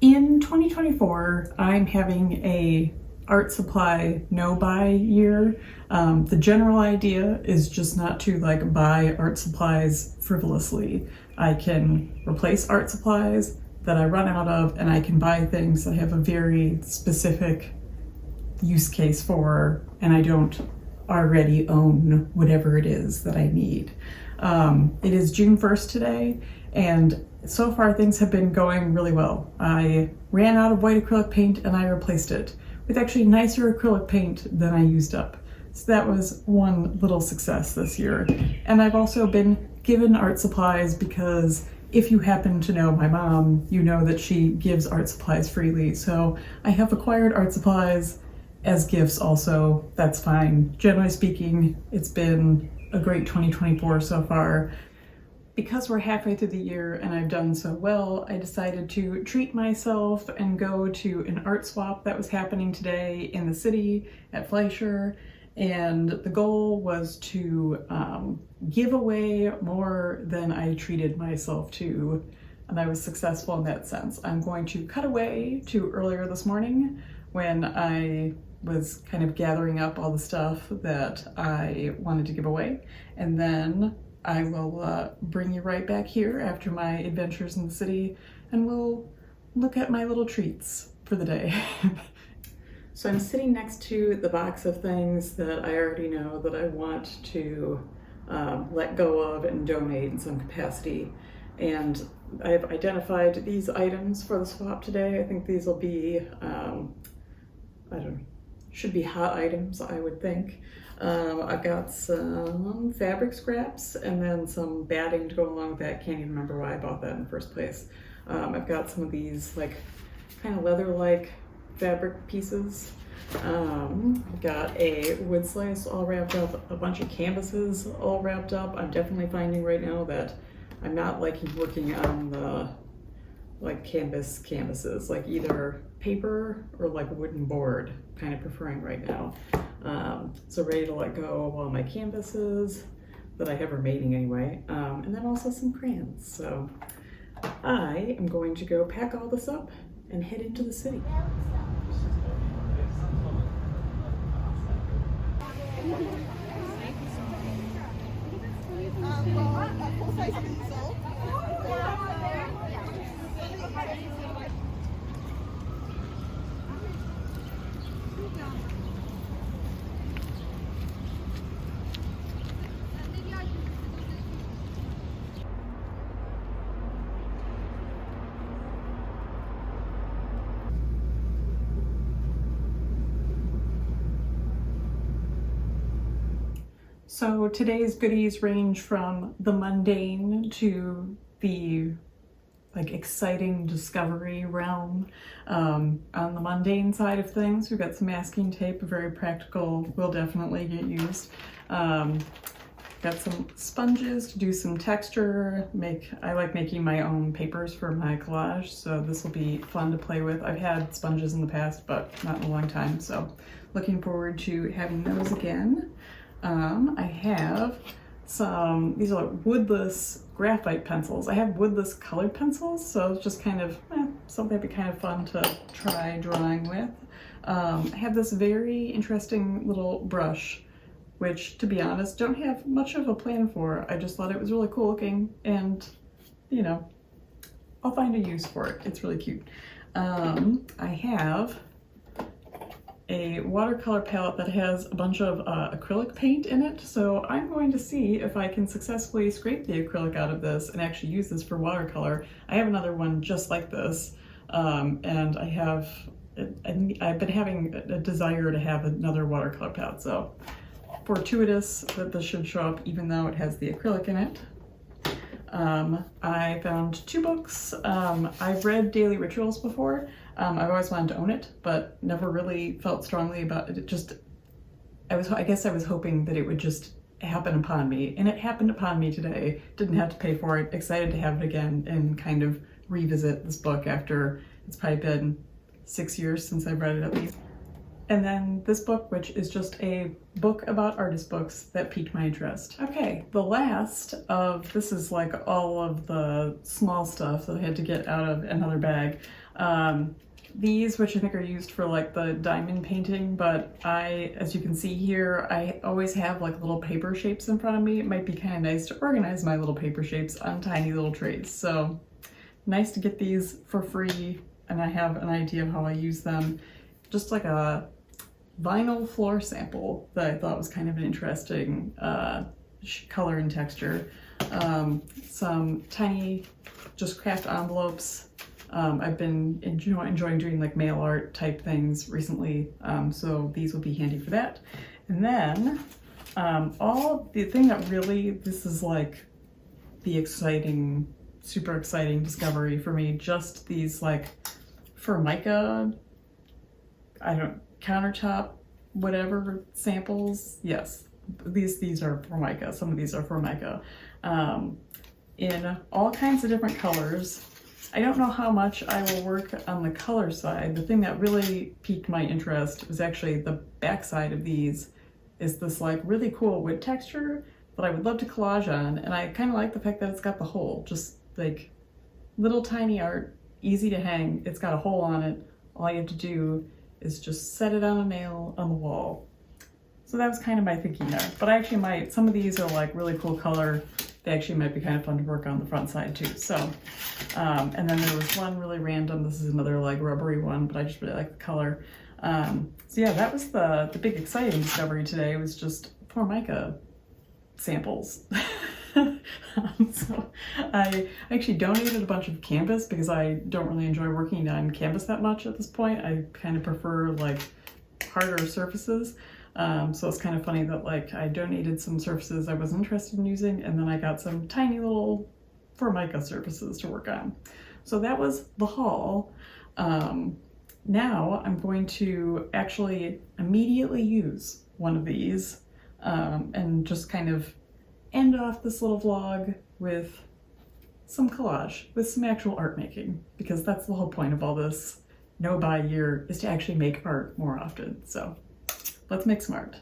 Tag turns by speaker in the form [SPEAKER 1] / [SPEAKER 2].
[SPEAKER 1] In 2024, I'm having a art supply no-buy year. The general idea is just not to buy art supplies frivolously. I can replace art supplies that I run out of, and I can buy things that have a very specific use case for, and I don't already own whatever it is that I need. It is June 1st today, and so far things have been going really well. I ran out of white acrylic paint and I replaced it with actually nicer acrylic paint than I used up. So that was one little success this year. And I've also been given art supplies because if you happen to know my mom, you know that she gives art supplies freely. So I have acquired art supplies as gifts also. That's fine. Generally speaking, it's been a great 2024 so far. Because we're halfway through the year and I've done so well, I decided to treat myself and go to an art swap that was happening today in the city at Fleischer. And the goal was to give away more than I treated myself to. And I was successful in that sense. I'm going to cut away to earlier this morning when I was kind of gathering up all the stuff that I wanted to give away. And then I will bring you right back here after my adventures in the city, and we'll look at my little treats for the day. So I'm sitting next to the box of things that I already know that I want to let go of and donate in some capacity. And I've identified these items for the swap today. I think these will be, should be hot items, I would think. I've got some fabric scraps and then some batting to go along with that. Can't even remember why I bought that in the first place. I've got some of these kind of leather-like fabric pieces. I've got a wood slice all wrapped up, a bunch of canvases all wrapped up. I'm definitely finding right now that I'm not liking working on the canvases, either paper or wooden board, kind of preferring right now. So ready to let go of all my canvases that I have remaining anyway, and then also some crayons. So I am going to go pack all this up and head into the city. So today's goodies range from the mundane to the exciting discovery realm. On the mundane side of things, we've got some masking tape, very practical, will definitely get used. Got some sponges to do some texture. I like making my own papers for my collage, so this will be fun to play with. I've had sponges in the past, but not in a long time, so looking forward to having those again. I have these are woodless graphite pencils. I have woodless colored pencils, so it's just kind of something that'd be kind of fun to try drawing with. I have this very interesting little brush, which, to be honest, don't have much of a plan for. I just thought it was really cool looking, and I'll find a use for it. It's really cute. I have a watercolor palette that has a bunch of acrylic paint in it, so I'm going to see if I can successfully scrape the acrylic out of this and actually use this for watercolor. I have another one just like this, and I've been having a desire to have another watercolor palette, so fortuitous that this should show up even though it has the acrylic in it. I found 2 books. I've read Daily Rituals before. I've always wanted to own it, but never really felt strongly about it. I guess I was hoping that it would just happen upon me, and it happened upon me today. Didn't have to pay for it. Excited to have it again and kind of revisit this book after it's probably been 6 years since I've read it at least. And then this book, which is just a book about artist books that piqued my interest. Okay, the last of, this is like all of the small stuff that I had to get out of another bag. These, which I think are used for like the diamond painting, but as you can see here, I always have like little paper shapes in front of me. It might be kind of nice to organize my little paper shapes on tiny little trays. So nice to get these for free, and I have an idea of how I use them. Just like a vinyl floor sample that I thought was kind of an interesting color and texture. Some tiny just craft envelopes. I've been enjoying doing like mail art type things recently, so these will be handy for that. And then the thing that really, this is like the exciting, super exciting discovery for me, just these like Formica, countertop, whatever samples. Yes, these are Formica. Some of these are Formica, in all kinds of different colors. I don't know how much I will work on the color side. The thing that really piqued my interest was actually the back side of these is this like really cool wood texture that I would love to collage on. And I kind of like the fact that it's got the hole, just like little tiny art, easy to hang. It's got a hole on it. All you have to do is just set it on a nail on the wall. So that was kind of my thinking there. But I actually might, some of these are like really cool color. They actually might be kind of fun to work on the front side too. So, and then there was one really random. This is another like rubbery one, but I just really like the color. So yeah, that was the big exciting discovery today, was just Formica samples. So I actually donated a bunch of canvas because I don't really enjoy working on canvas that much at this point. I kind of prefer like harder surfaces. So it's kind of funny that like I donated some surfaces I was interested in using, and then I got some tiny little Formica surfaces to work on. So that was the haul. Now I'm going to actually immediately use one of these and just kind of end off this little vlog with some collage, with some actual art making, because that's the whole point of all this no-buy year, is to actually make art more often. So let's make some art.